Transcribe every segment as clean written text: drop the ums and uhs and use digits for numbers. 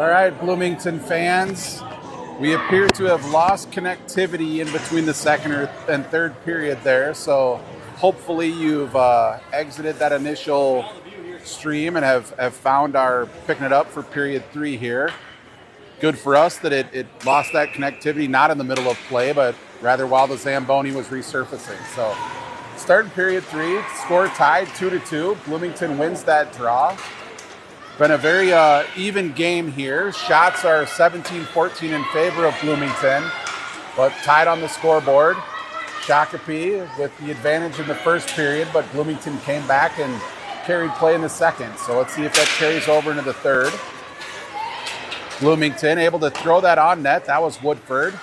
All right, Bloomington fans, we appear to have lost connectivity in between the second and third period there. So hopefully you've exited that initial stream and have found our picking it up for period 3 here. Good for us that it lost that connectivity, not in the middle of play, but rather while the Zamboni was resurfacing. So starting period 3, score tied 2-2. Bloomington wins that draw. Been a very even game here. Shots are 17-14 in favor of Bloomington, but tied on the scoreboard. SHAKOPEE with the advantage in the first period, but Bloomington came back and carried play in the second. So let's see if that carries over into the third. Bloomington able to throw that on net. That was Woodford.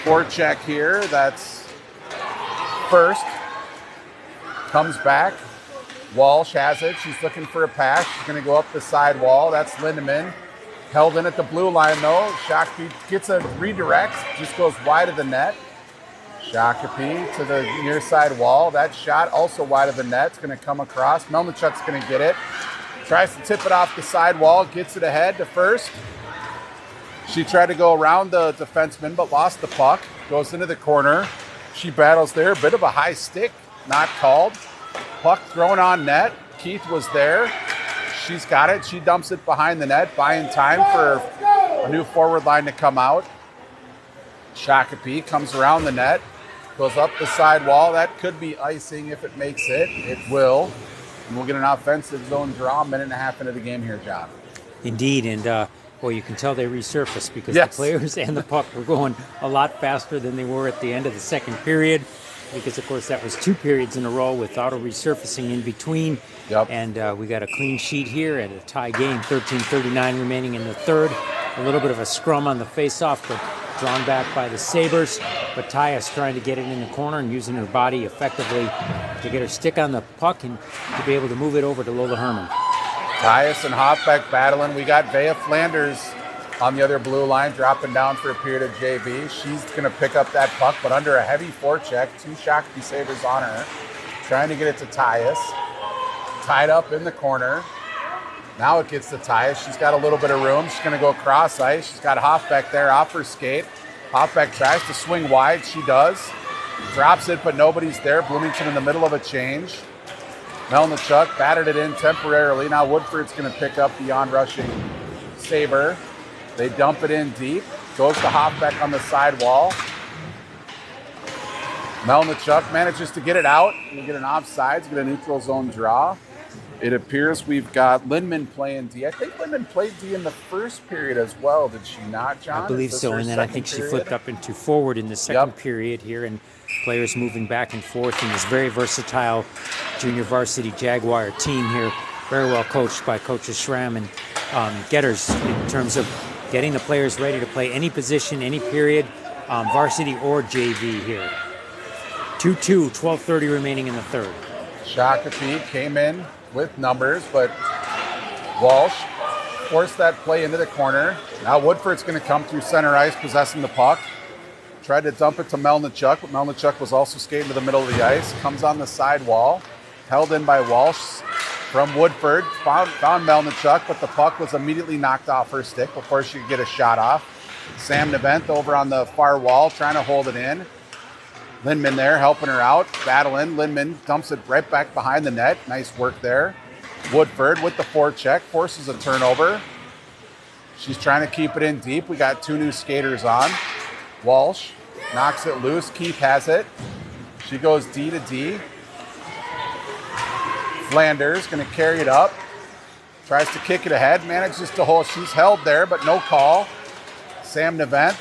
Forecheck here. That's first. Comes back. Walsh has it. She's looking for a pass. She's going to go up the side wall. That's Lindemann. Held in at the blue line, though. SHAKOPEE gets a redirect. Just goes wide of the net. SHAKOPEE to the near side wall. That shot also wide of the net. It's going to come across. Melnichuk's going to get it. Tries to tip it off the side wall. Gets it ahead to first. She tried to go around the defenseman, but lost the puck. Goes into the corner. She battles there. A bit of a high stick. Not called. Puck thrown on net. Keith was there. She's got it. She dumps it behind the net, buying time for a new forward line to come out. SHAKOPEE comes around the net, goes up the side wall. That could be icing if it makes it. It will. And we'll get an offensive zone draw a minute and a half into the game here, John. Indeed, and well, you can tell they resurfaced because Yes. the players and the puck were going a lot faster than they were at the end of the second period. Because, of course, that was 2 periods in a row with auto resurfacing in between. Yep. And we got a clean sheet here at a tie game, 13:39 remaining in the third. A little bit of a scrum on the face-off, but drawn back by the Sabres. But Tyus trying to get it in the corner and using her body effectively to get her stick on the puck and to be able to move it over to Lola Herman. Tyus and Hoffbeck battling. We got Vea Flanders on the other blue line, dropping down for a period of JV. She's going to pick up that puck, but under a heavy forecheck. 2 SHAKOPEE Sabres on her. Trying to get it to Tyus. Tied up in the corner. Now it gets to Tyus. She's got a little bit of room. She's going to go cross ice. She's got Hoffbeck there off her skate. Hoffbeck tries to swing wide. She does. Drops it, but nobody's there. Bloomington in the middle of a change. Melnichuk battered it in temporarily. Now Woodford's going to pick up the on-rushing Sabre. They dump it in deep. Goes to Hoffbeck on the side wall. Melnichuk manages to get it out. We get an offsides, get a neutral zone draw. It appears we've got Lindman playing D. I think Lindman played D in the first period as well, did she not, John? I believe so, and then I think she flipped up into forward in the second period here, and players moving back and forth in this very versatile junior varsity Jaguar team here. Very well coached by coaches Schramm and Getters in terms of getting the players ready to play any position, any period, varsity or JV here. 2-2, 12:30 remaining in the third. SHAKOPEE came in with numbers, but Walsh forced that play into the corner. Now Woodford's going to come through center ice, possessing the puck. Tried to dump it to Melnichuk, but Melnichuk was also skating to the middle of the ice. Comes on the side wall, held in by Walsh. From Woodford, found Melnichuk, but the puck was immediately knocked off her stick before she could get a shot off. Sam Nevent over on the far wall, trying to hold it in. Lindman there, helping her out, battling. Lindman dumps it right back behind the net. Nice work there. Woodford with the forecheck, forces a turnover. She's trying to keep it in deep. We got 2 new skaters on. Walsh knocks it loose. Keith has it. She goes D to D. Flanders going to carry it up. Tries to kick it ahead. Manages to hold. She's held there, but no call. Sam Nevent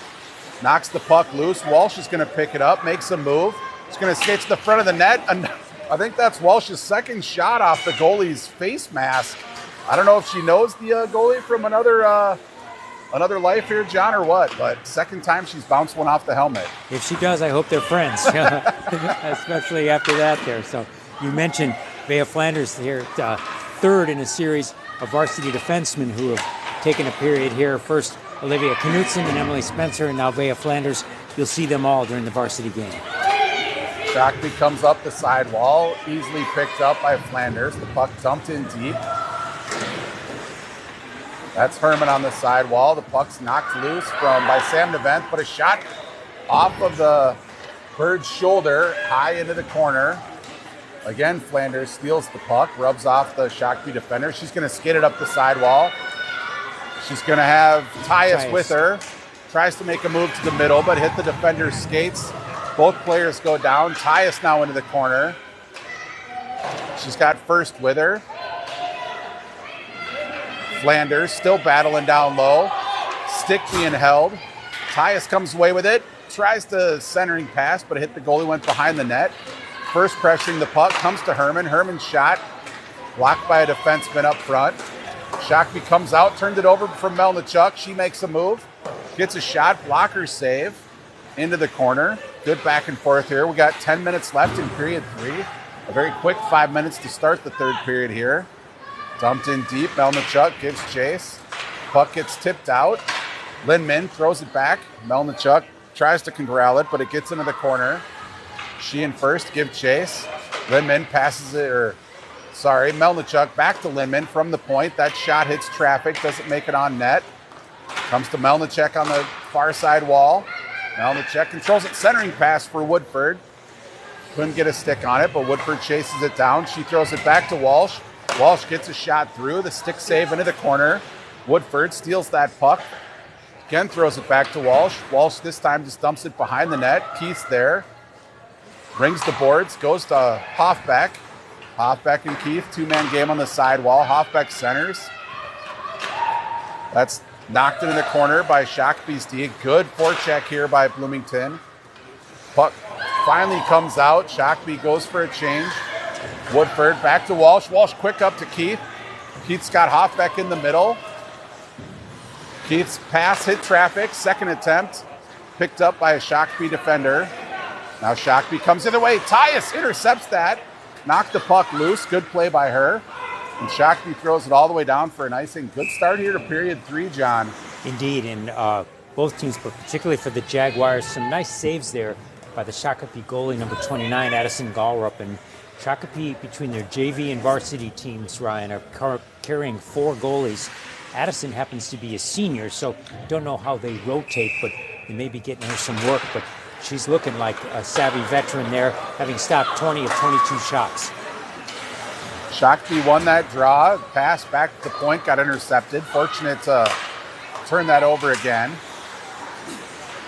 knocks the puck loose. Walsh is going to pick it up, makes a move. She's going to skate to the front of the net. And I think that's Walsh's second shot off the goalie's face mask. I don't know if she knows the goalie from another life here, John, or what, but second time she's bounced one off the helmet. If she does, I hope they're friends, especially after that there. So you mentioned Vea Flanders here, third in a series of varsity defensemen who have taken a period here. First, Olivia Knutson and Emily Spencer, and now Vea Flanders. You'll see them all during the varsity game. SHAKOPEE comes up the side wall, easily picked up by Flanders. The puck dumped in deep. That's Herman on the sidewall. The puck's knocked loose by Sam Nevent, but a shot off of the Bird's shoulder, high into the corner. Again, Flanders steals the puck, rubs off the SHAKOPEE defender. She's going to skid it up the sidewall. She's going to have Tyus with her. Tries to make a move to the middle, but hit the defender's skates. Both players go down. Tyus now into the corner. She's got first with her. Flanders still battling down low. Stick being held. Tyus comes away with it. Tries the centering pass, but hit the goalie, went behind the net. First pressuring the puck, comes to Herman. Herman's shot, blocked by a defenseman up front. SHAKOPEE comes out, turned it over from Melnichuk. She makes a move, gets a shot, blocker save, into the corner. Good back and forth here. We got 10 minutes left in period 3. A very quick 5 minutes to start the third period here. Dumped in deep, Melnichuk gives chase. Puck gets tipped out. Lindman throws it back. Melnichuk tries to corral it, but it gets into the corner. She in first, give chase. Lindman passes it, Melnichuk back to Lindman from the point. That shot hits traffic, doesn't make it on net. Comes to Melnichuk on the far side wall. Melnichuk controls it, centering pass for Woodford. Couldn't get a stick on it, but Woodford chases it down. She throws it back to Walsh. Walsh gets a shot through, the stick save into the corner. Woodford steals that puck. Again, throws it back to Walsh. Walsh this time just dumps it behind the net. Keith's there. Rings the boards, goes to Hoffbeck. Hoffbeck and Keith, two-man game on the sidewall. Hoffbeck centers. That's knocked into the corner by SHAKOPEE's D. Good forecheck here by Bloomington. Puck finally comes out. SHAKOPEE goes for a change. Woodford back to Walsh. Walsh quick up to Keith. Keith's got Hoffbeck in the middle. Keith's pass hit traffic. Second attempt picked up by a SHAKOPEE defender. Now SHAKOPEE comes the other way. Tyus intercepts that. Knocked the puck loose. Good play by her. And SHAKOPEE throws it all the way down for an icing. Good start here to period 3, John. Indeed, and both teams, but particularly for the Jaguars, some nice saves there by the SHAKOPEE goalie, number 29, Addison Gallrup. And SHAKOPEE, between their JV and varsity teams, Ryan, are carrying 4 goalies. Addison happens to be a senior, so don't know how they rotate, but they may be getting her some work. But she's looking like a savvy veteran there, having stopped 20 of 22 shots. SHAKOPEE won that draw. Pass back to the point, got intercepted. Fortunate to turn that over again.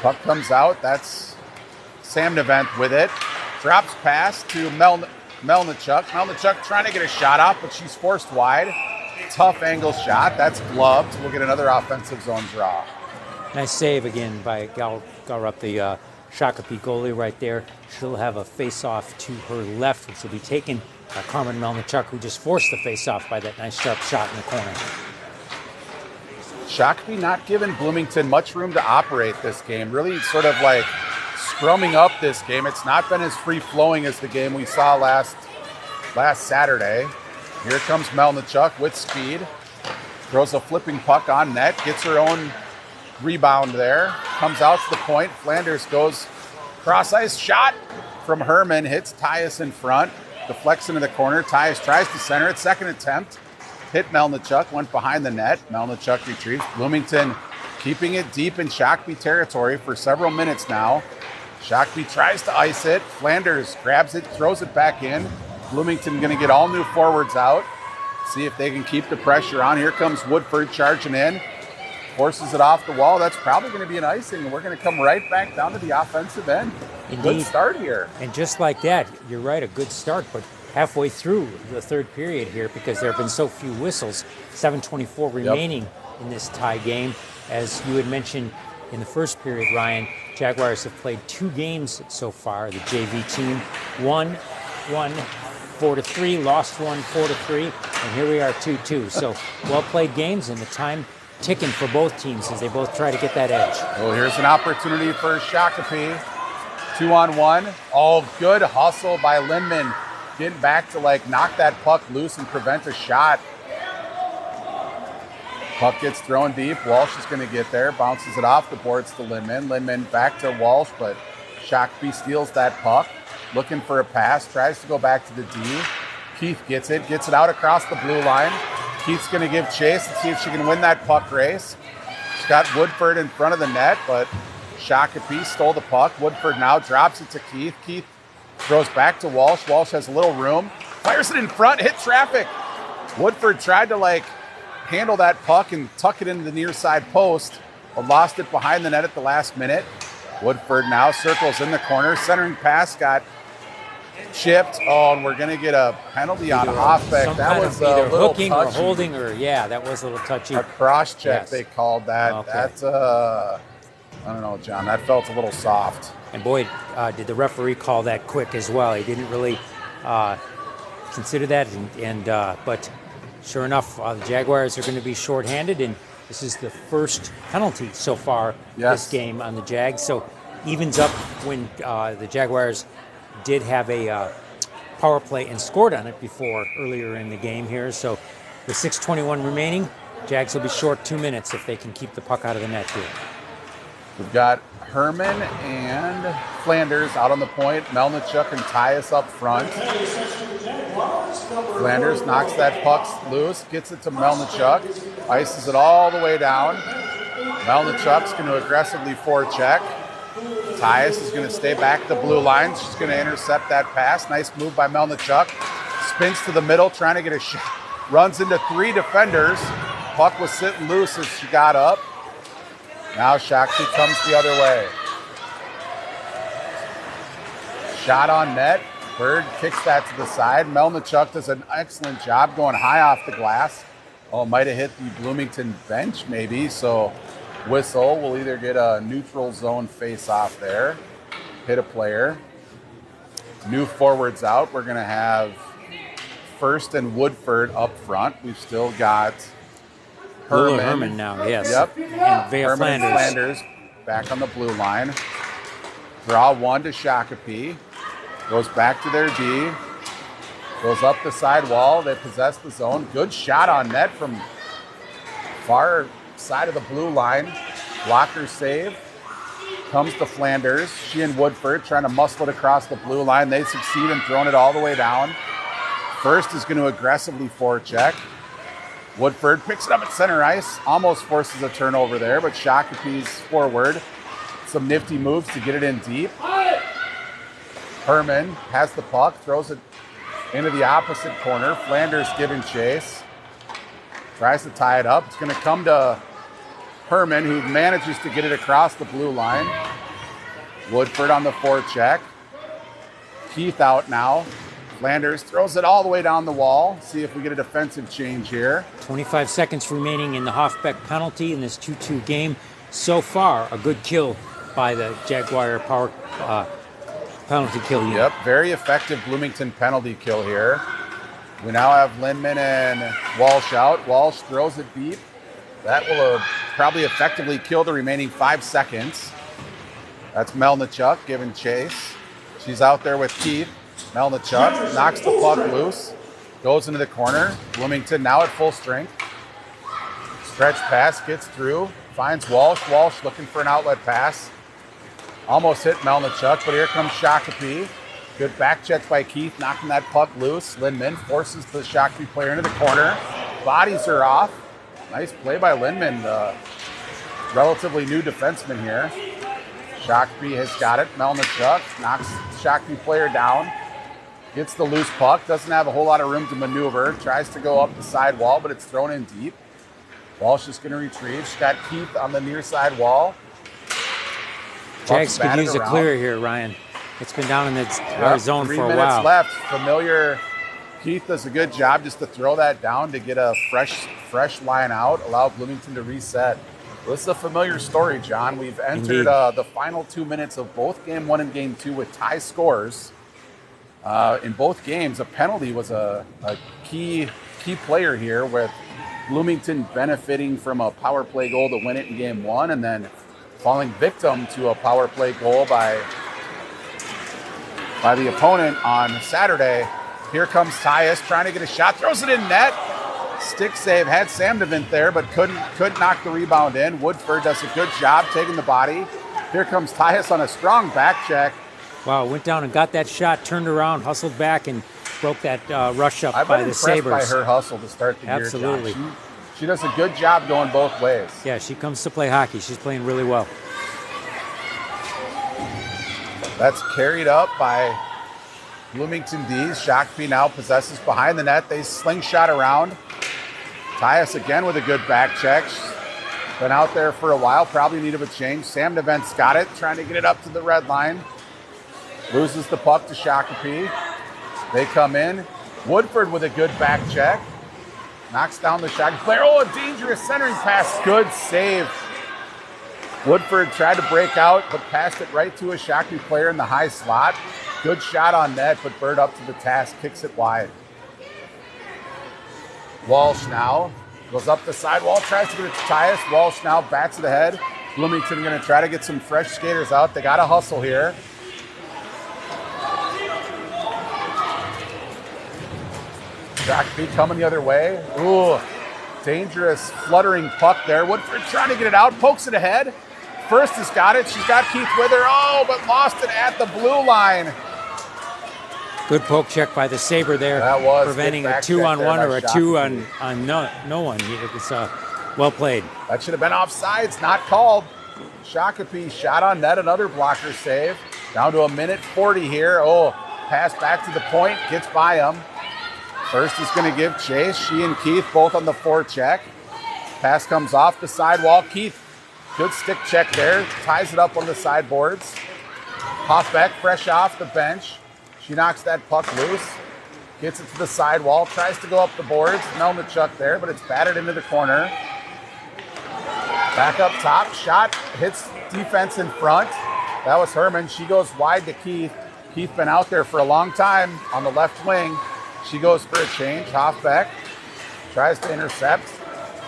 Puck comes out. That's Sam Nevent with it. Drops pass to Melnichuk. Melnichuk trying to get a shot off, but she's forced wide. Tough angle shot. That's gloved. We'll get another offensive zone draw. Nice save again by Gallrup, the SHAKOPEE goalie right there. She'll have a face-off to her left, which will be taken by Carmen Melnichuk, who just forced the face-off by that nice sharp shot in the corner. SHAKOPEE not giving Bloomington much room to operate this game. Really sort of like scrumming up this game. It's not been as free-flowing as the game we saw last Saturday. Here comes Melnichuk with speed. Throws a flipping puck on net. Gets her own rebound there. Comes out to the point. Flanders goes cross-ice shot from Herman. Hits Tyus in front. Deflects into the corner. Tyus tries to center it. Second attempt. Hit Melnichuk. Went behind the net. Melnichuk retrieves. Bloomington keeping it deep in SHAKOPEE territory for several minutes now. SHAKOPEE tries to ice it. Flanders grabs it. Throws it back in. Bloomington going to get all new forwards out. See if they can keep the pressure on. Here comes Woodford charging in. Forces it off the wall. That's probably going to be an icing. And we're going to come right back down to the offensive end. Indeed. Good start here. And just like that, you're right, a good start. But halfway through the third period here, because there have been so few whistles, 7:24 remaining in this tie game. As you had mentioned in the first period, Ryan, Jaguars have played 2 games so far. The JV team won 4-3, lost 4-3, and here we are 2-2. So well-played games, and the time ticking for both teams as they both try to get that edge. Oh, here's an opportunity for SHAKOPEE. 2-on-1. Oh, good hustle by Lindman. Getting back to knock that puck loose and prevent a shot. Puck gets thrown deep. Walsh is going to get there. Bounces it off the boards to Lindman. Lindman back to Walsh, but SHAKOPEE steals that puck. Looking for a pass. Tries to go back to the D. Keith gets it out across the blue line. Keith's going to give chase and see if she can win that puck race. She's got Woodford in front of the net, but SHAKOPEE stole the puck. Woodford now drops it to Keith. Keith throws back to Walsh. Walsh has a little room. Fires it in front, hit traffic. Woodford tried to handle that puck and tuck it into the near side post, but lost it behind the net at the last minute. Woodford now circles in the corner. Centering pass got chipped. Oh, and we're going to get a penalty on Hoffbeck. That was a little hooking touchy. or holding, or that was a little touchy. A cross check, yes. They called that. Okay. That's I don't know, John. That felt a little soft. And boy, did the referee call that quick as well. He didn't really consider that, but sure enough, the Jaguars are going to be shorthanded, and this is the first penalty so far this game on the Jags. So evens up when the Jaguars did have a power play and scored on it before earlier in the game here. So with 6:21 remaining, Jags will be short 2 minutes if they can keep the puck out of the net here. We've got Herman and Flanders out on the point. Melnichuk and Tyus up front. Flanders knocks that puck loose, gets it to Melnichuk, ices it all the way down. Melnichuk's going to aggressively forecheck. Tyus is going to stay back at the blue line. She's going to intercept that pass. Nice move by Melnichuk. Spins to the middle, trying to get a shot. Runs into 3 defenders. Puck was sitting loose as she got up. Now SHAKOPEE comes the other way. Shot on net. Bird kicks that to the side. Melnichuk does an excellent job going high off the glass. Oh, might have hit the Bloomington bench maybe. So whistle. We'll either get a neutral zone face off there. Hit a player. New forwards out. We're going to have First and Woodford up front. We've still got Herman now, yes. Yep. And Herman and Flanders back on the blue line. Draw one to SHAKOPEE. Goes back to their D. Goes up the side wall. They possess the zone. Good shot on net from far side of the blue line. Blocker save. Comes to Flanders. She and Woodford trying to muscle it across the blue line. They succeed in throwing it all the way down. First is going to aggressively forecheck. Woodford picks it up at center ice. Almost forces a turnover there, but SHAKOPEE's forward. Some nifty moves to get it in deep. Herman has the puck, throws it into the opposite corner. Flanders giving chase. Tries to tie it up. It's going to come to Herman, who manages to get it across the blue line. Woodford on the forecheck. Keith out now. Flanders throws it all the way down the wall. See if we get a defensive change here. 25 seconds remaining in the Hoffbeck penalty in this 2-2 game. So far, a good kill by the Jaguar power penalty kill unit. Yep, very effective Bloomington penalty kill here. We now have Lindman and Walsh out. Walsh throws it deep. That will probably effectively kill the remaining 5 seconds. That's Melnichuk giving chase. She's out there with Keith. Melnichuk knocks the puck loose, goes into the corner. Bloomington now at full strength. Stretch pass gets through, finds Walsh. Walsh looking for an outlet pass. Almost hit Melnichuk, but here comes SHAKOPEE. Good back check by Keith, knocking that puck loose. Lindman forces the SHAKOPEE player into the corner. Bodies her off. Nice play by Lindman, the relatively new defenseman here. SHAKOPEE has got it. Melnichuk knocks the SHAKOPEE player down. Gets the loose puck. Doesn't have a whole lot of room to maneuver. Tries to go up the side wall, but it's thrown in deep. Walsh is going to retrieve. She's got Keith on the near side wall. Jags could use a clear here, Ryan. It's been down in our zone for a while. 3 minutes left. Familiar. Keith does a good job just to throw that down to get a fresh line out, allow Bloomington to reset. This is a familiar story, John. We've entered the final 2 minutes of both Game 1 and Game 2 with tie scores. In both games, a penalty was a key player here, with Bloomington benefiting from a power play goal to win it in Game 1, and then falling victim to a power play goal by the opponent on Saturday. Here comes Tyus trying to get a shot, throws it in net. Stick save, had Sam DeVint there, but couldn't knock the rebound in. Woodford does a good job taking the body. Here comes Tyus on a strong back check. Wow, went down and got that shot, turned around, hustled back, and broke that rush up I've by been the impressed Sabres. by her hustle to start the Absolutely. year. John. She does a good job going both ways. Yeah, she comes to play hockey. She's playing really well. That's carried up by Bloomington D's. SHAKOPEE now possesses behind the net. They slingshot around. Tyus again with a good back check. She's been out there for a while, probably need of a change. Sam Nevent's got it, trying to get it up to the red line. Loses the puck to SHAKOPEE. They come in. Woodford with a good back check. Knocks down the SHAKOPEE player. Oh, a dangerous centering pass. Good save. Woodford tried to break out, but passed it right to a SHAKOPEE player in the high slot. Good shot on net, but Bird up to the task, kicks it wide. Walsh now goes up the sidewall, tries to get it to Tyus. Walsh now bats it ahead. Bloomington going to try to get some fresh skaters out. They got to hustle here. SHAKOPEE coming the other way. Ooh, dangerous fluttering puck there. Woodford trying to get it out, pokes it ahead. First has got it. She's got Keith with her. Oh, but lost it at the blue line. Good poke check by the Sabre there. That was preventing a 2-on-1 or a 2 on no one. It was well played. That should have been offsides, not called. SHAKOPEE shot on net, another blocker save. Down to 1:40 here. Oh, pass back to the point, gets by him. First is going to give chase. She and Keith both on the forecheck. Pass comes off the sidewall. Keith, good stick check there. Ties it up on the sideboards. Hoffbeck, fresh off the bench. She knocks that puck loose. Gets it to the sidewall. Tries to go up the boards. Melnichuk there, but it's batted into the corner. Back up top. Shot hits defense in front. That was Herman. She goes wide to Keith. Keith been out there for a long time on the left wing. She goes for a change. Hoffbeck tries to intercept,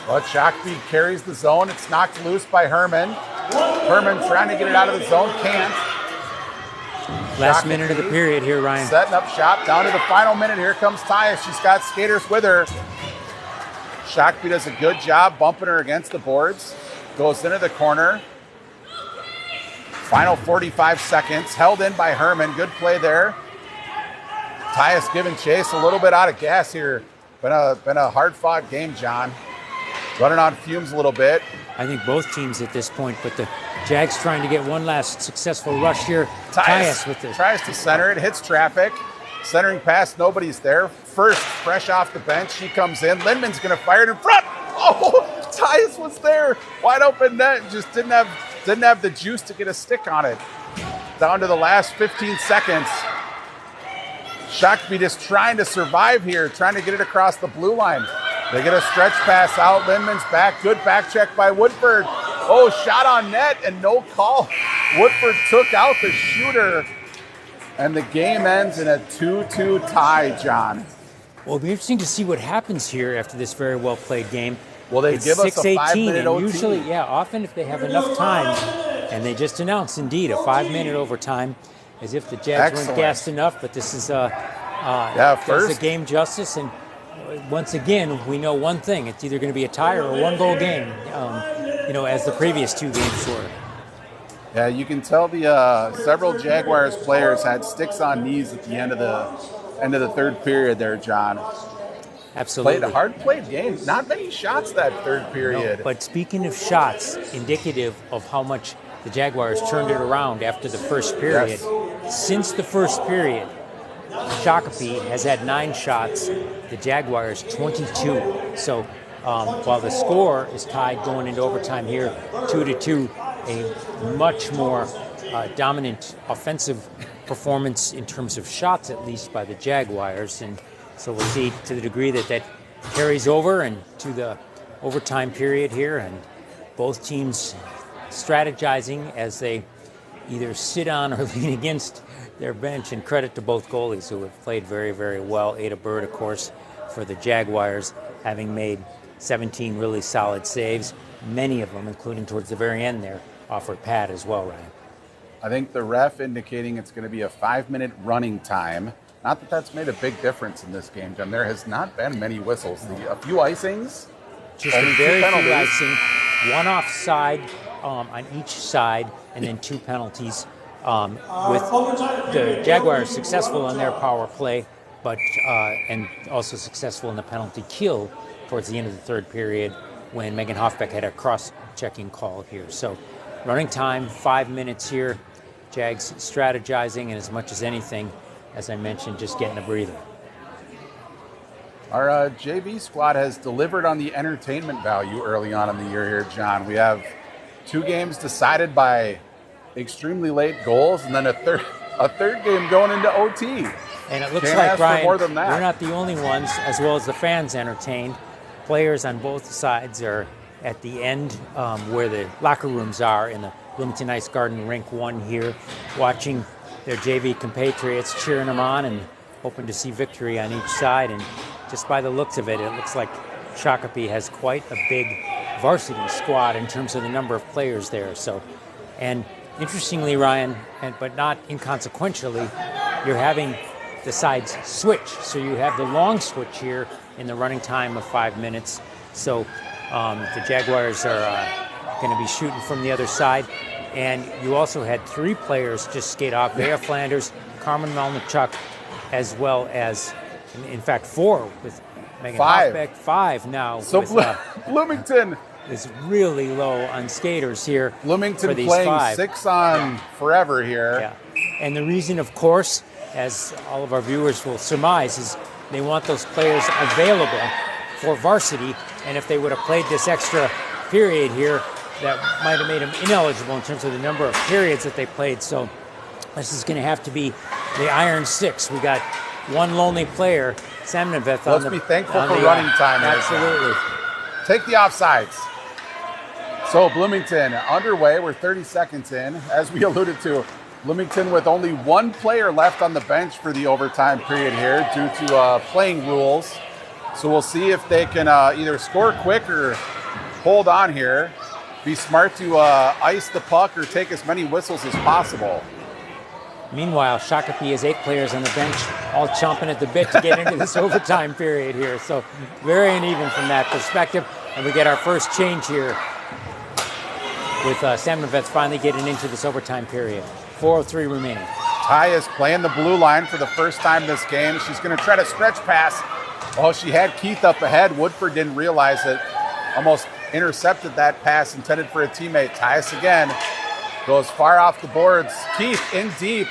but SHAKOPEE carries the zone. It's knocked loose by Herman. Herman trying to get it out of the zone, can't. Last minute of the period here, Ryan. Setting up shop, down to the final minute. Here comes Tyus. She's got skaters with her. SHAKOPEE does a good job bumping her against the boards. Goes into the corner. Final 45 seconds. Held in by Herman. Good play there. Tyus giving chase, a little bit out of gas here. Been a hard-fought game, John. Running on fumes a little bit. I think both teams at this point, but the Jags trying to get one last successful rush here. Tyus with this. Tries to center it, hits traffic. Centering pass, nobody's there. First, fresh off the bench, she comes in. Lindman's going to fire it in front. Oh, Tyus was there. Wide open net, just didn't have the juice to get a stick on it. Down to the last 15 seconds. SHAKOPEE just trying to survive here, trying to get it across the blue line. They get a stretch pass out. Lindman's back. Good back check by Woodford. Oh, shot on net and no call. Woodford took out the shooter. And the game ends in a 2-2 tie, John. Well, it'll be interesting to see what happens here after this very well played game. Well, they give us a 5-minute OT. Usually, often if they have enough time, and they just announced, indeed, a 5-minute overtime, as if the Jags weren't gassed enough, but this is does the game justice. And once again, we know one thing. It's either going to be a tie or a one-goal game, as the previous two games were. Yeah, you can tell the several Jaguars players had sticks on knees at the end of the third period there, John. Absolutely. Played a hard-played game. Not many shots that third period. No, but speaking of shots, indicative of how much the Jaguars turned it around after the first period. Yes. Since the first period, SHAKOPEE has had 9 shots, the Jaguars 22. So while the score is tied going into overtime here, 2-2, a much more dominant offensive performance in terms of shots, at least by the Jaguars. And so we'll see to the degree that carries over and to the overtime period here, and both teams strategizing as they either sit on or lean against their bench, and credit to both goalies who have played very, very well. Ada Bird, of course, for the Jaguars, having made 17 really solid saves, many of them, including towards the very end there, off her pad as well, Ryan. I think the ref indicating it's going to be a 5-minute running time. Not that that's made a big difference in this game, Jim. There has not been many whistles. A few icings. Just a very few icing. One offside on each side, and then 2 penalties. With the Jaguars successful on their power play, but and also successful in the penalty kill towards the end of the third period when Megan Hoffbeck had a cross-checking call here. So running time, 5 minutes here. Jags strategizing, and as much as anything, as I mentioned, just getting a breather. Our JV squad has delivered on the entertainment value early on in the year here, John. We have 2 games decided by extremely late goals, and then a third game going into OT. And it looks Can't like, ask for Brian, more than that. we're not the only ones, as well as the fans entertained. Players on both sides are at the end where the locker rooms are in the Bloomington Ice Garden Rink 1 here, watching their JV compatriots, cheering them on and hoping to see victory on each side. And just by the looks of it, it looks like Shakopee has quite a big varsity squad in terms of the number of players there. So, and interestingly, Ryan, but not inconsequentially, you're having the sides switch. So you have the long switch here in the running time of 5 minutes. So the Jaguars are going to be shooting from the other side. And you also had 3 players just skate off. Bea Flanders, Carmen Melnichuk, as well as, in fact, 4 with Megan 5. Hoffbeck. 5 now. So with, Bloomington is really low on skaters here. Bloomington for these playing 5. 6 on forever here. Yeah. And the reason, of course, as all of our viewers will surmise, is they want those players available for varsity. And if they would have played this extra period here, that might have made them ineligible in terms of the number of periods that they played. So this is going to have to be the Iron 6. We got one lonely player, Samneveth. Let's be thankful for running time. Absolutely. Take the offsides. So Bloomington underway. We're 30 seconds in. As we alluded to, Bloomington with only 1 player left on the bench for the overtime period here due to playing rules. So we'll see if they can either score quick or hold on here. Be smart to ice the puck or take as many whistles as possible. Meanwhile, Shakopee has 8 players on the bench, all chomping at the bit to get into this overtime period here. So very uneven from that perspective. And we get our first change here with Samneveth finally getting into this overtime period. 4:03 remaining. Ty is playing the blue line for the first time this game. She's going to try to stretch pass. Oh, she had Keith up ahead. Woodford didn't realize it. Almost intercepted that pass intended for a teammate. Tyus again goes far off the boards. Keith in deep.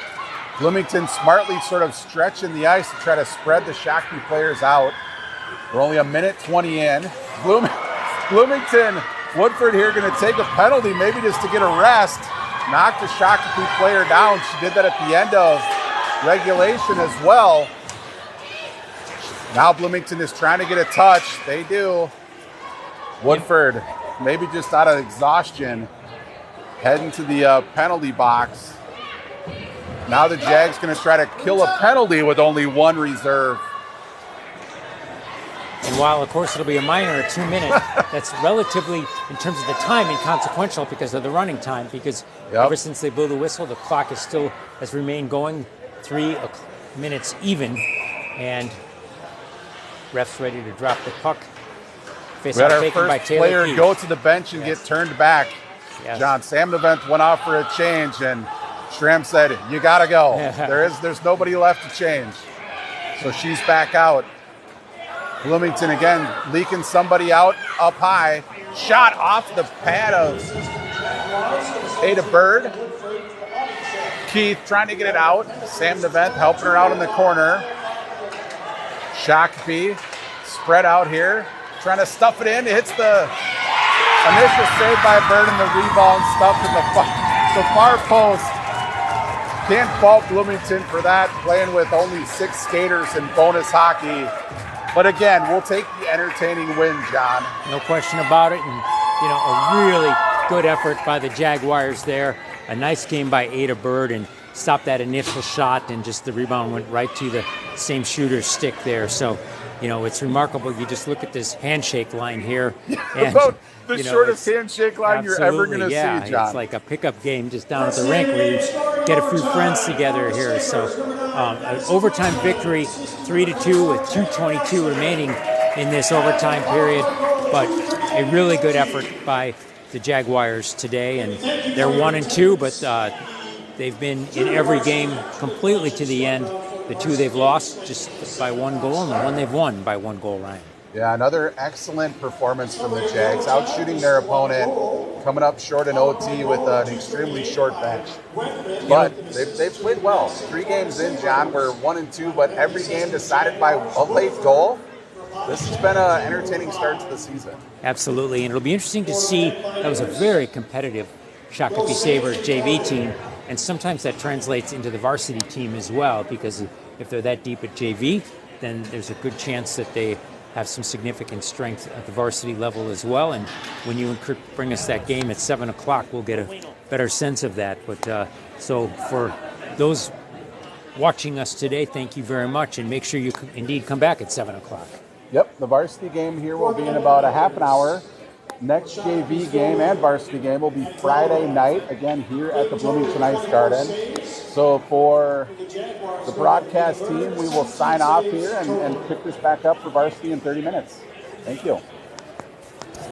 Bloomington smartly sort of stretching the ice to try to spread the Shakopee players out. We're only 1:20 in. Bloomington, Woodford here going to take a penalty, maybe just to get a rest. Knocked the Shakopee player down. She did that at the end of regulation as well. Now Bloomington is trying to get a touch. They do. Woodford, maybe just out of exhaustion, heading to the penalty box. Now the Jags going to try to kill a penalty with only 1 reserve. And while, of course, it'll be a minor, a 2-minute, that's relatively, in terms of the time, inconsequential because of the running time. Because ever since they blew the whistle, the clock has remained going 3 minutes even. And refs ready to drop the puck. We had our first player go to the bench and get turned back. Yes. John Samneveth went off for a change, and Schramm said, "You got to go. There's nobody left to change." So she's back out. Bloomington again leaking somebody out up high. Shot off the pad of Ada Bird. Keith trying to get it out. Samneveth helping her out in the corner. Shakopee spread out here. Trying to stuff it in. It hits the initial save by Bird and the rebound stuffed in the far post. Can't fault Bloomington for that, playing with only 6 skaters in bonus hockey. But again, we'll take the entertaining win, John. No question about it. And, a really good effort by the Jaguars there. A nice game by Ada Bird and stopped that initial shot, and just the rebound went right to the same shooter's stick there. So, it's remarkable. You just look at this handshake line here. And, about the shortest handshake line you're ever going to see, John. It's like a pickup game just down at the rink where you get a few friends together here. So an overtime victory, 3-2 with 2:22 remaining in this overtime period. But a really good effort by the Jaguars today. And they're 1-2, but they've been in every game completely to the end. The two they've lost just by 1 goal, and the one they've won by 1 goal, Ryan. Yeah, another excellent performance from the Jags, out-shooting their opponent, coming up short in OT with an extremely short bench. But they've played well. 3 games in, John, we're 1-2, but every game decided by a late goal. This has been an entertaining start to the season. Absolutely, and it'll be interesting to see. That was a very competitive Shakopee Sabres JV team, and sometimes that translates into the varsity team as well, because if they're that deep at JV, then there's a good chance that they have some significant strength at the varsity level as well. And when you bring us that game at 7 o'clock, we'll get a better sense of that. But so for those watching us today, thank you very much, and make sure you indeed come back at 7 o'clock. Yep, the varsity game here will be in about a half an hour. Next JV game and varsity game will be Friday night, again here at the Bloomington Ice Garden. So for the broadcast team, we will sign off here and pick this back up for varsity in 30 minutes. Thank you.